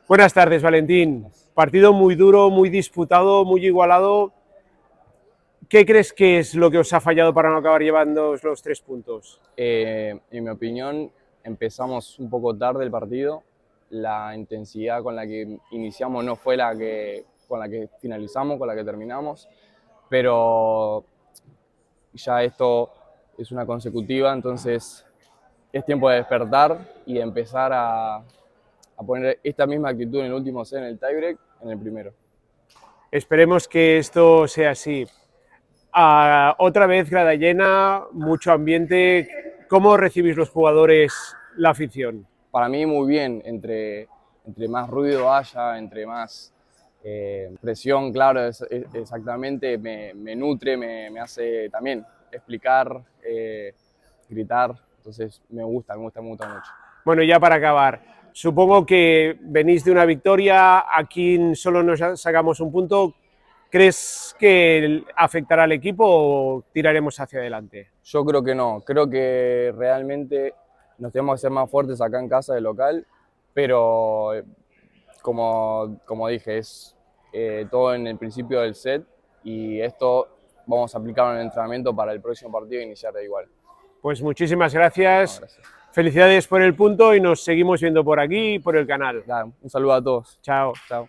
Buenas tardes, Valentín. Partido muy duro, muy disputado, muy igualado. ¿Qué crees que es lo que os ha fallado para no acabar llevando los 3 puntos? En mi opinión, empezamos un poco tarde el partido. La intensidad con la que iniciamos no fue con la que finalizamos, con la que terminamos. Pero ya esto es una consecutiva, entonces es tiempo de despertar y de empezar a poner esta misma actitud en el último set, en el tiebreak, en el primero. Esperemos que esto sea así. Otra vez grada llena, mucho ambiente. ¿Cómo recibís los jugadores la afición? Para mí muy bien, entre más ruido haya, entre más presión, claro, exactamente, me nutre, me hace también explicar, gritar, entonces me gusta mucho. Bueno, ya para acabar, supongo que venís de una victoria, aquí solo nos sacamos un punto. ¿Crees que afectará al equipo o tiraremos hacia adelante? Yo creo que no, creo que realmente nos tenemos que ser más fuertes acá en casa de local, pero como dije, es todo en el principio del set y esto vamos a aplicarlo en el entrenamiento para el próximo partido e iniciar de igual. Pues muchísimas No, gracias, gracias. felicidades por el punto y nos seguimos viendo por aquí y por el canal. Nada, un saludo a todos. Chao. Chao.